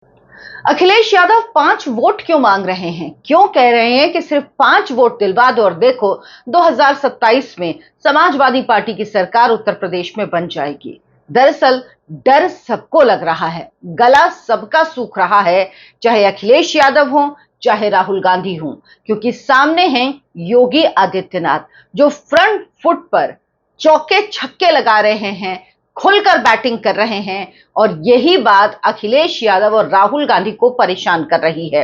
Akhilesh Yadav 5 vote क्यों मांग रहे हैं? क्यों कह रहे हैं कि सिर्फ 5 वोट दिलवा दो और देखो 2027 में समाजवादी पार्टी की सरकार उत्तर प्रदेश में बन जाएगी। दरअसल डर सबको लग रहा है, गला सबका सूख रहा है, चाहे अखिलेश यादव हो चाहे राहुल गांधी हो, क्योंकि सामने हैं योगी आदित्यनाथ जो फ्रंट फुट पर चौके छक्के लगा रहे हैं, खुलकर बैटिंग कर रहे हैं और यही बात अखिलेश यादव और राहुल गांधी को परेशान कर रही है।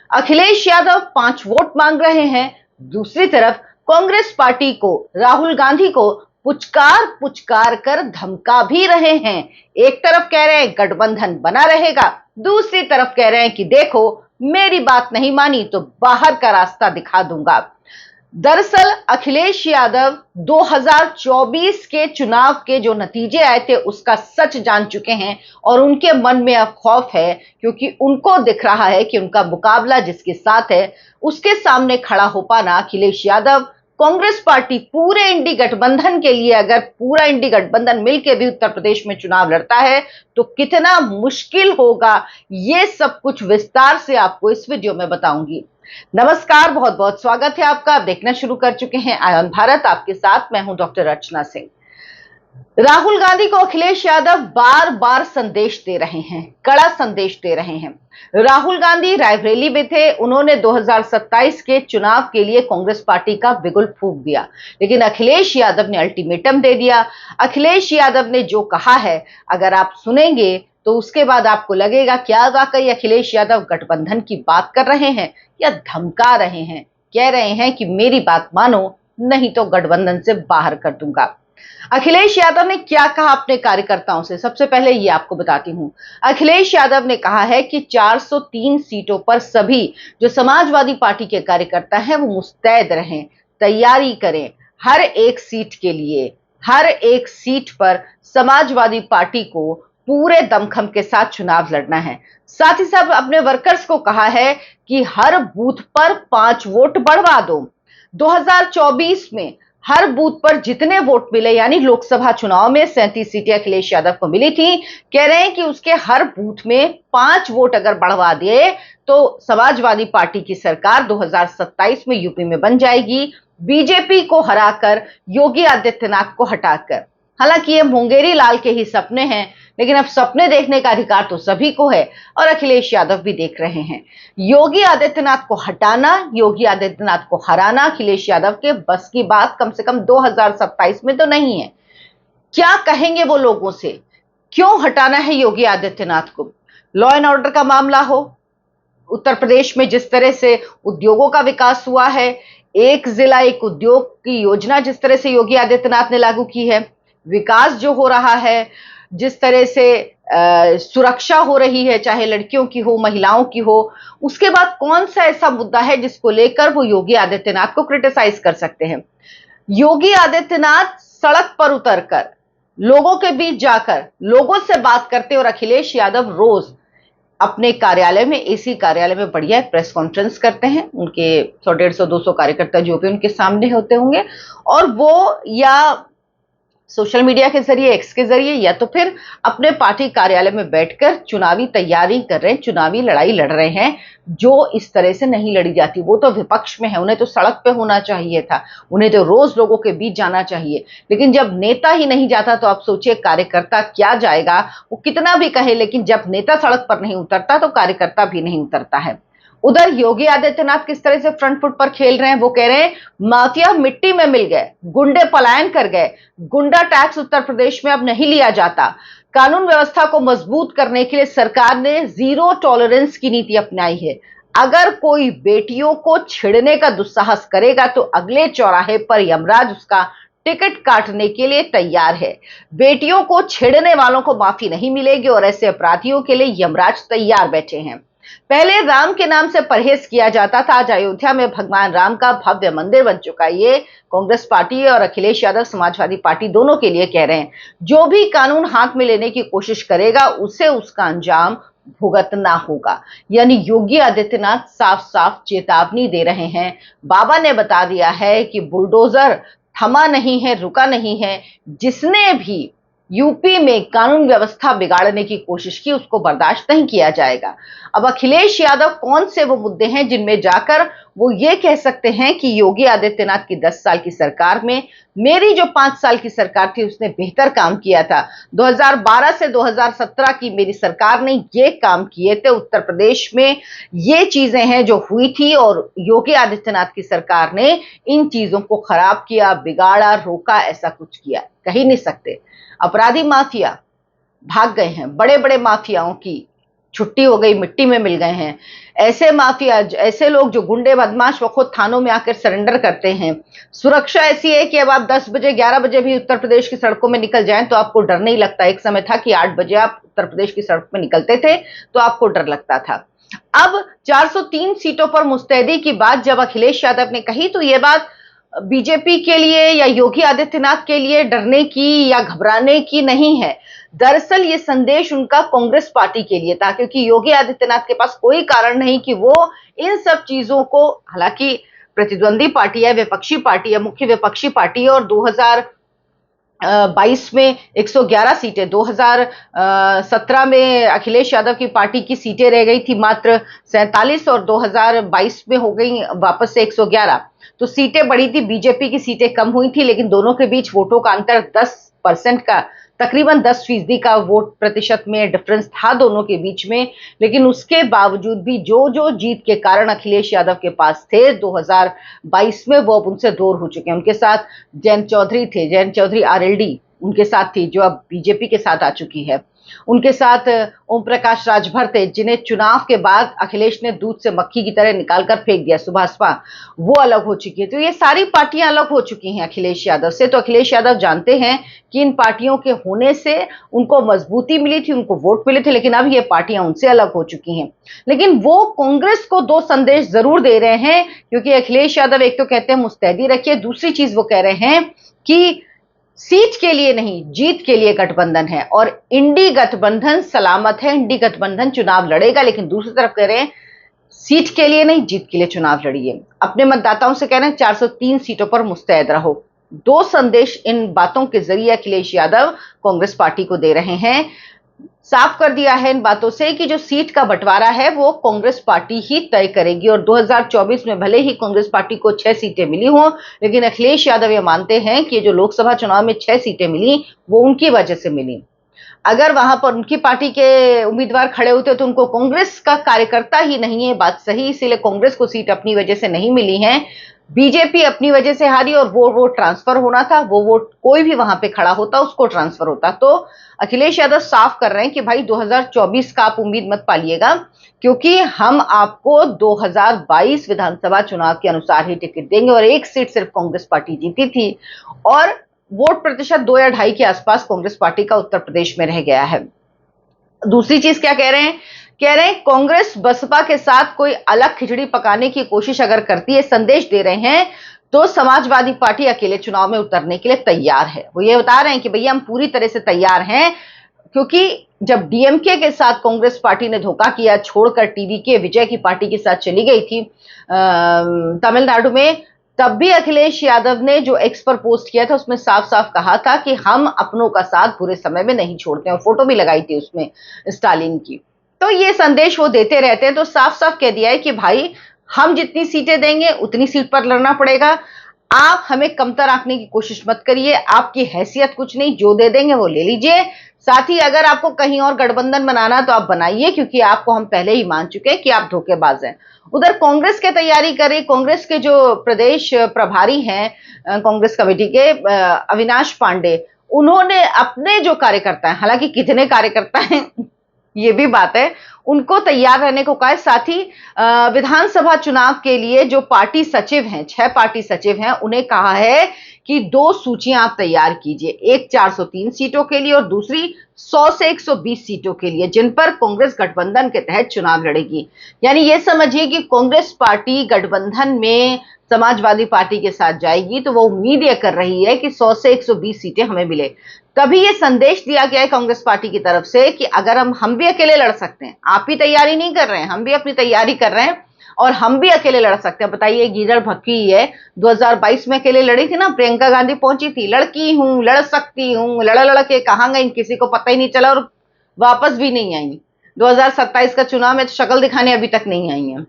अखिलेश यादव 5 वोट मांग रहे हैं, दूसरी तरफ कांग्रेस पार्टी को राहुल गांधी को पुचकार पुचकार कर धमका भी रहे हैं। एक तरफ कह रहे हैं गठबंधन बना रहेगा, दूसरी तरफ कह रहे हैं कि देखो मेरी बात नहीं मानी तो बाहर का रास्ता दिखा दूंगा। दरअसल अखिलेश यादव 2024 के चुनाव के जो नतीजे आए थे उसका सच जान चुके हैं और उनके मन में अब खौफ है, क्योंकि उनको दिख रहा है कि उनका मुकाबला जिसके साथ है उसके सामने खड़ा हो पाना अखिलेश यादव, कांग्रेस पार्टी पूरे इंडी गठबंधन के लिए अगर पूरा इंडी गठबंधन मिलकर भी उत्तर प्रदेश में चुनाव लड़ता है तो कितना मुश्किल होगा, ये सब कुछ विस्तार से आपको इस वीडियो में बताऊंगी। नमस्कार, बहुत बहुत स्वागत है आपका। आप देखना शुरू कर चुके हैं आयन भारत, आपके साथ मैं हूं डॉक्टर अर्चना सिंह। राहुल गांधी को अखिलेश यादव बार बार संदेश दे रहे हैं, कड़ा संदेश दे रहे हैं। राहुल गांधी रायबरेली में थे, उन्होंने 2027 के चुनाव के लिए कांग्रेस पार्टी का बिगुल फूंक दिया, लेकिन अखिलेश यादव ने अल्टीमेटम दे दिया। अखिलेश यादव ने जो कहा है अगर आप सुनेंगे तो उसके बाद आपको लगेगा क्या वाकई अखिलेश यादव गठबंधन की बात कर रहे हैं या धमका रहे हैं। कह रहे हैं कि मेरी बात मानो नहीं तो गठबंधन से बाहर कर दूंगा। अखिलेश यादव ने क्या कहा अपने कार्यकर्ताओं से, सबसे पहले ये आपको बताती हूं। अखिलेश यादव ने कहा है कि 403 सीटों पर सभी जो समाजवादी पार्टी के कार्यकर्ता हैं वो मुस्तैद रहें, तैयारी करें। हर एक सीट के लिए, हर एक सीट पर समाजवादी पार्टी को पूरे दमखम के साथ चुनाव लड़ना है। साथ ही साथ अपने वर्कर्स को कहा है कि हर बूथ पर 5 वोट बढ़वा दो। 2024 में हर बूथ पर जितने वोट मिले, यानी लोकसभा चुनाव में 37 सीटें अखिलेश यादव को मिली थी, कह रहे हैं कि उसके हर बूथ में 5 वोट अगर बढ़वा दिए तो समाजवादी पार्टी की सरकार 2027 में यूपी में बन जाएगी, बीजेपी को हराकर, योगी आदित्यनाथ को हटाकर। हालांकि ये मुंगेरी लाल के ही सपने हैं, लेकिन अब सपने देखने का अधिकार तो सभी को है और अखिलेश यादव भी देख रहे हैं। योगी आदित्यनाथ को हटाना, योगी आदित्यनाथ को हराना अखिलेश यादव के बस की बात कम से कम 2027 में तो नहीं है। क्या कहेंगे वो लोगों से, क्यों हटाना है योगी आदित्यनाथ को? लॉ एंड ऑर्डर का मामला हो, उत्तर प्रदेश में जिस तरह से उद्योगों का विकास हुआ है, एक जिला एक उद्योग की योजना जिस तरह से योगी आदित्यनाथ ने लागू की है, विकास जो हो रहा है, जिस तरह से सुरक्षा हो रही है, चाहे लड़कियों की हो महिलाओं की हो, उसके बाद कौन सा ऐसा मुद्दा है जिसको लेकर वो योगी आदित्यनाथ को क्रिटिसाइज कर सकते हैं? योगी आदित्यनाथ सड़क पर उतरकर, लोगों के बीच जाकर लोगों से बात करते और अखिलेश यादव रोज अपने कार्यालय में, एसी कार्यालय में बढ़िया प्रेस कॉन्फ्रेंस करते हैं। उनके 100, 150, 200 कार्यकर्ता जो भी उनके सामने होते होंगे और वो या सोशल मीडिया के जरिए, एक्स के जरिए, या तो फिर अपने पार्टी कार्यालय में बैठकर चुनावी तैयारी कर रहे हैं, चुनावी लड़ाई लड़ रहे हैं, जो इस तरह से नहीं लड़ी जाती। वो तो विपक्ष में है, उन्हें तो सड़क पे होना चाहिए था, उन्हें तो रोज लोगों के बीच जाना चाहिए। लेकिन जब नेता ही नहीं जाता तो आप सोचिए कार्यकर्ता क्या जाएगा। वो कितना भी कहे, लेकिन जब नेता सड़क पर नहीं उतरता तो कार्यकर्ता भी नहीं उतरता है। उधर योगी आदित्यनाथ किस तरह से फ्रंट फुट पर खेल रहे हैं, वो कह रहे हैं माफिया मिट्टी में मिल गए, गुंडे पलायन कर गए, गुंडा टैक्स उत्तर प्रदेश में अब नहीं लिया जाता। कानून व्यवस्था को मजबूत करने के लिए सरकार ने जीरो टॉलरेंस की नीति अपनाई है। अगर कोई बेटियों को छेड़ने का दुस्साहस करेगा तो अगले चौराहे पर यमराज उसका टिकट काटने के लिए तैयार है। बेटियों को छेड़ने वालों को माफी नहीं मिलेगी और ऐसे अपराधियों के लिए यमराज तैयार बैठे हैं। पहले राम के नाम से परहेज किया जाता था, आज अयोध्या में भगवान राम का भव्य मंदिर बन चुका है। ये कांग्रेस पार्टी और अखिलेश यादव समाजवादी पार्टी दोनों के लिए कह रहे हैं। जो भी कानून हाथ में लेने की कोशिश करेगा उसे उसका अंजाम भुगतना होगा। यानी योगी आदित्यनाथ साफ साफ चेतावनी दे रहे हैं। बाबा ने बता दिया है कि बुलडोजर थमा नहीं है, रुका नहीं है। जिसने भी यूपी में कानून व्यवस्था बिगाड़ने की कोशिश की, उसको बर्दाश्त नहीं किया जाएगा। अब अखिलेश यादव कौन से वो मुद्दे हैं जिनमें जाकर वो ये कह सकते हैं कि योगी आदित्यनाथ की 10 साल की सरकार में मेरी जो 5 साल की सरकार थी उसने बेहतर काम किया था। 2012 से 2017 की मेरी सरकार ने ये काम किए थे, उत्तर प्रदेश में ये चीजें हैं जो हुई थी और योगी आदित्यनाथ की सरकार ने इन चीजों को खराब किया, बिगाड़ा, रोका, ऐसा कुछ किया कह ही नहीं सकते। अपराधी माफिया भाग गए हैं, बड़े बड़े माफियाओं की छुट्टी हो गई, मिट्टी में मिल गए हैं। ऐसे माफिया, ऐसे लोग जो गुंडे बदमाश वो खुद थानों में आकर सरेंडर करते हैं। सुरक्षा ऐसी है कि अब आप 10 बजे 11 बजे भी उत्तर प्रदेश की सड़कों में निकल जाएं तो आपको डर नहीं लगता। एक समय था कि 8 बजे आप उत्तर प्रदेश की सड़क में निकलते थे तो आपको डर लगता था। अब 403 सीटों पर मुस्तैदी की बात जब अखिलेश यादव ने कही तो यह बात बीजेपी के लिए या योगी आदित्यनाथ के लिए डरने की या घबराने की नहीं है। दरअसल ये संदेश उनका कांग्रेस पार्टी के लिए था, क्योंकि योगी आदित्यनाथ के पास कोई कारण नहीं कि वो इन सब चीजों को, हालांकि प्रतिद्वंदी पार्टी है, विपक्षी पार्टी है, मुख्य विपक्षी पार्टी है, और 2022 में 111 सीटें, 2017 में अखिलेश यादव की पार्टी की सीटें रह गई थी मात्र 47 और 2022 में हो गई वापस से 111। तो सीटें बढ़ी थी, बीजेपी की सीटें कम हुई थी, लेकिन दोनों के बीच वोटों का अंतर 10% का, तकरीबन 10% का वोट प्रतिशत में डिफरेंस था दोनों के बीच में। लेकिन उसके बावजूद भी जो जो जीत के कारण अखिलेश यादव के पास थे 2022 में, वो अब उनसे दूर हो चुके हैं। उनके साथ जयंत चौधरी थे, जयंत चौधरी आरएलडी उनके साथ थी, जो अब बीजेपी के साथ आ चुकी है। उनके साथ ओम प्रकाश राजभर थे, जिन्हें चुनाव के बाद अखिलेश ने दूध से मक्खी की तरह निकालकर फेंक दिया, सुभाषपा, वो अलग हो चुकी है। तो ये सारी पार्टियां अलग हो चुकी हैं अखिलेश यादव से। तो अखिलेश यादव जानते हैं कि इन पार्टियों के होने से उनको मजबूती मिली थी, उनको वोट मिले थे, लेकिन अब ये पार्टियां उनसे अलग हो चुकी हैं। लेकिन वो कांग्रेस को दो संदेश जरूर दे रहे हैं, क्योंकि अखिलेश यादव एक तो कहते हैं मुस्तैदी रखिए, दूसरी चीज वो कह रहे हैं कि सीट के लिए नहीं, जीत के लिए गठबंधन है और इंडी गठबंधन सलामत है, इंडी गठबंधन चुनाव लड़ेगा। लेकिन दूसरी तरफ कह रहे हैं सीट के लिए नहीं, जीत के लिए चुनाव लड़िए। अपने मतदाताओं से कह रहे हैं 403 सीटों पर मुस्तैद रहो। दो संदेश इन बातों के जरिए अखिलेश यादव कांग्रेस पार्टी को दे रहे हैं। साफ कर दिया है इन बातों से कि जो सीट का बंटवारा है वो कांग्रेस पार्टी ही तय करेगी, और 2024 में भले ही कांग्रेस पार्टी को 6 सीटें मिली हों, लेकिन अखिलेश यादव ये मानते हैं कि जो लोकसभा चुनाव में 6 सीटें मिली वो उनकी वजह से मिली। अगर वहां पर उनकी पार्टी के उम्मीदवार खड़े होते तो उनको कांग्रेस का कार्यकर्ता ही नहीं है, बात सही, इसीलिए कांग्रेस को सीट अपनी वजह से नहीं मिली है। बीजेपी अपनी वजह से हारी और वो वोट ट्रांसफर होना था, वो वोट कोई भी वहां पे खड़ा होता उसको ट्रांसफर होता। तो अखिलेश यादव साफ कर रहे हैं कि भाई 2024 का आप उम्मीद मत पालिएगा, क्योंकि हम आपको 2022 विधानसभा चुनाव के अनुसार ही टिकट देंगे। और एक सीट सिर्फ कांग्रेस पार्टी जीती थी और वोट प्रतिशत 2 या 2.5 के आसपास कांग्रेस पार्टी का उत्तर प्रदेश में रह गया है। दूसरी चीज क्या कह रहे हैं? कह रहे हैं कांग्रेस बसपा के साथ कोई अलग खिचड़ी पकाने की कोशिश अगर करती है, संदेश दे रहे हैं, तो समाजवादी पार्टी अकेले चुनाव में उतरने के लिए तैयार है। वो ये बता रहे हैं कि भैया हम पूरी तरह से तैयार हैं, क्योंकि जब डीएमके के साथ कांग्रेस पार्टी ने धोखा किया, छोड़कर टीवी के विजय की पार्टी के साथ चली गई थी तमिलनाडु में, तब भी अखिलेश यादव ने जो एक्स पर पोस्ट किया था उसमें साफ साफ कहा था कि हम अपनों का साथ बुरे समय में नहीं छोड़ते, और फोटो भी लगाई थी उसमें स्टालिन की। तो ये संदेश वो देते रहते हैं। तो साफ साफ कह दिया है कि भाई हम जितनी सीटें देंगे उतनी सीट पर लड़ना पड़ेगा, आप हमें कमतर आंकने की कोशिश मत करिए, आपकी हैसियत कुछ नहीं, जो दे देंगे वो ले लीजिए। साथ ही अगर आपको कहीं और गठबंधन बनाना तो आप बनाइए, क्योंकि आपको हम पहले ही मान चुके हैं कि आप धोखेबाज हैं। उधर कांग्रेस की तैयारी कर रही, कांग्रेस के जो प्रदेश प्रभारी हैं कांग्रेस कमेटी के अविनाश पांडे, उन्होंने अपने जो कार्यकर्ता हैं, हालांकि कितने कार्यकर्ता हैं ये भी बात है, उनको तैयार रहने को कहा है। साथ ही विधानसभा चुनाव के लिए जो पार्टी सचिव हैं, 6 पार्टी सचिव हैं, उन्हें कहा है कि 2 सूचियां आप तैयार कीजिए, एक 403 सीटों के लिए और दूसरी 100 से 120 सीटों के लिए, जिन पर कांग्रेस गठबंधन के तहत चुनाव लड़ेगी। यानी यह समझिए कि कांग्रेस पार्टी गठबंधन में समाजवादी पार्टी के साथ जाएगी, तो वो उम्मीद यह कर रही है कि 100 से 120 सीटें हमें मिले। तभी ये संदेश दिया गया है कांग्रेस पार्टी की तरफ से कि अगर हम भी अकेले लड़ सकते हैं, आप भी तैयारी नहीं कर रहे हैं, हम भी अपनी तैयारी कर रहे हैं, और हम भी अकेले लड़ सकते हैं। बताइए, गीदड़ भक्की है, 2022 में अकेले लड़ी थी ना, प्रियंका गांधी पहुंची थी, लड़की हूं, लड़ सकती हूं, लड़ के कहां गई किसी को पता ही नहीं चला और वापस भी नहीं आई। 2027 का चुनाव में तो शक्ल दिखाने अभी तक नहीं आई है।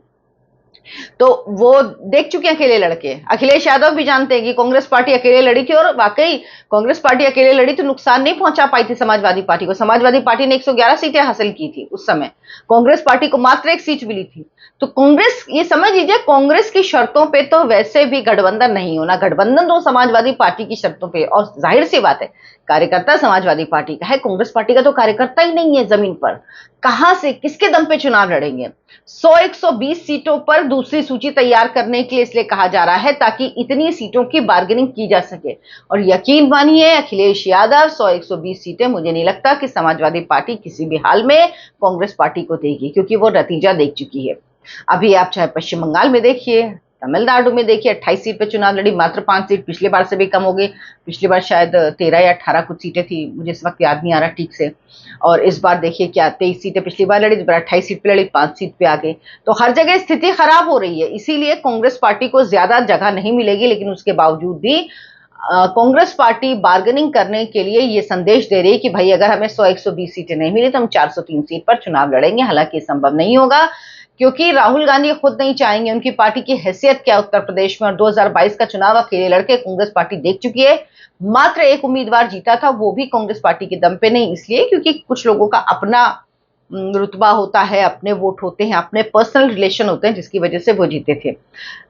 तो वो देख चुके हैं अकेले लड़के। अखिलेश यादव भी जानते हैं कि कांग्रेस पार्टी अकेले लड़ी थी, और वाकई कांग्रेस पार्टी अकेले लड़ी तो नुकसान नहीं पहुंचा पाई थी समाजवादी पार्टी को। समाजवादी पार्टी ने 111 सीटें हासिल की थी उस समय, कांग्रेस पार्टी को मात्र 1 सीट मिली थी। तो कांग्रेस, ये समझ लीजिए, कांग्रेस की शर्तों पे तो वैसे भी गठबंधन नहीं होना, गठबंधन तो समाजवादी पार्टी की शर्तों पे। और जाहिर सी बात है, कार्यकर्ता समाजवादी पार्टी का है, कांग्रेस पार्टी का तो कार्यकर्ता ही नहीं है जमीन पर। कहां से, किसके दम पे चुनाव लड़ेंगे? 100-120 सीटों पर दूसरी सूची तैयार करने के लिए इसलिए कहा जा रहा है ताकि इतनी सीटों की बार्गेनिंग की जा सके। और यकीन मानिए, अखिलेश यादव 100-120 सीटें मुझे नहीं लगता कि समाजवादी पार्टी किसी भी हाल में कांग्रेस पार्टी को देगी, क्योंकि वो नतीजा देख चुकी है। अभी आप चाहे पश्चिम बंगाल में देखिए, तमिलनाडु में देखिए, 28 सीट पे चुनाव लड़ी, मात्र 5 सीट, पिछली बार से भी कम हो गई। पिछली बार शायद 13 या 18 कुछ सीटें थी, मुझे इस वक्त याद नहीं आ रहा ठीक से। और इस बार देखिए क्या 23 सीटें पिछली बार लड़ी, 28 सीट पे लड़ी, 5 सीट पे आ गई। तो हर जगह स्थिति खराब हो रही है, इसीलिए कांग्रेस पार्टी को ज्यादा जगह नहीं मिलेगी। लेकिन उसके बावजूद भी कांग्रेस पार्टी बार्गेनिंग करने के लिए ये संदेश दे रही है कि भाई अगर हमें 100-120 सीटें नहीं मिली तो हम 403 सीट पर चुनाव लड़ेंगे। हालांकि संभव नहीं होगा, क्योंकि राहुल गांधी खुद नहीं चाहेंगे। उनकी पार्टी की हैसियत क्या उत्तर प्रदेश में, और 2022 का चुनाव अकेले लड़के कांग्रेस पार्टी देख चुकी है। मात्र एक उम्मीदवार जीता था, वो भी कांग्रेस पार्टी के दम पे नहीं, इसलिए क्योंकि कुछ लोगों का अपना रुतबा होता है, अपने वोट होते हैं, अपने पर्सनल रिलेशन होते हैं, जिसकी वजह से वो जीते थे।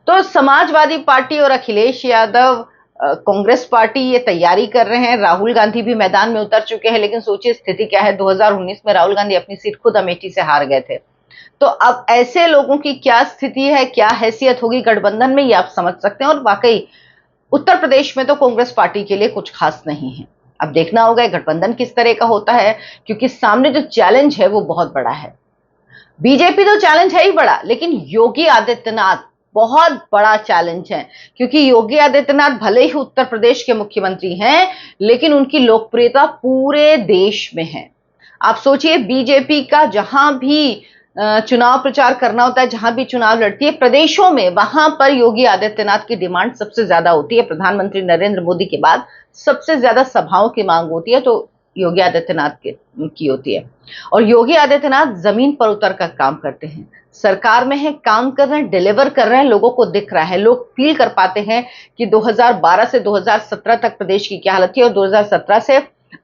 तो समाजवादी पार्टी और अखिलेश यादव, कांग्रेस पार्टी ये तैयारी कर रहे हैं। राहुल गांधी भी मैदान में उतर चुके हैं। लेकिन सोचिए स्थिति क्या है, 2019 में राहुल गांधी अपनी सीट खुद अमेठी से हार गए थे। तो अब ऐसे लोगों की क्या स्थिति है, क्या हैसियत होगी गठबंधन में, ये आप समझ सकते हैं। और वाकई उत्तर प्रदेश में तो कांग्रेस पार्टी के लिए कुछ खास नहीं है। अब देखना होगा गठबंधन किस तरह का होता है, क्योंकि सामने जो चैलेंज है वो बहुत बड़ा है। बीजेपी तो चैलेंज है ही बड़ा, लेकिन योगी आदित्यनाथ बहुत बड़ा चैलेंज है। क्योंकि योगी आदित्यनाथ भले ही उत्तर प्रदेश के मुख्यमंत्री हैं, लेकिन उनकी लोकप्रियता पूरे देश में है। आप सोचिए, बीजेपी का जहां भी चुनाव प्रचार करना होता है, जहां भी चुनाव लड़ती है प्रदेशों में, वहां पर योगी आदित्यनाथ की डिमांड सबसे ज्यादा होती है। प्रधानमंत्री नरेंद्र मोदी के बाद सबसे ज्यादा सभाओं की मांग होती है, तो योगी आदित्यनाथ की होती है। और योगी आदित्यनाथ जमीन पर उतर कर काम करते हैं, सरकार में है, काम कर रहे हैं, डिलीवर कर रहे हैं, लोगों को दिख रहा है। लोग फील कर पाते हैं कि 2012 से 2017 तक प्रदेश की क्या हालत थी और 2017 से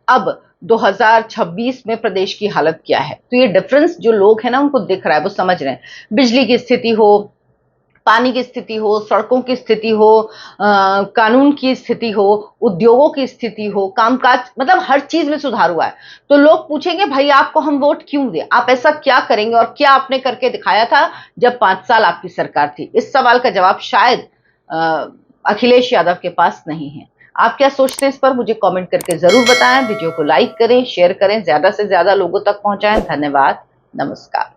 अब 2026 में प्रदेश की हालत क्या है। तो ये डिफरेंस जो लोग हैं ना, उनको दिख रहा है, वो समझ रहे हैं। बिजली की स्थिति हो, पानी की स्थिति हो, सड़कों की स्थिति हो, कानून की स्थिति हो, उद्योगों की स्थिति हो, कामकाज, मतलब हर चीज में सुधार हुआ है। तो लोग पूछेंगे भाई आपको हम वोट क्यों दें, आप ऐसा क्या करेंगे और क्या आपने करके दिखाया था जब 5 साल आपकी सरकार थी। इस सवाल का जवाब शायद अखिलेश यादव के पास नहीं है। आप क्या सोचते हैं इस पर, मुझे कमेंट करके जरूर बताएं। वीडियो को लाइक करें, शेयर करें, ज्यादा से ज्यादा लोगों तक पहुंचाएं। धन्यवाद, नमस्कार।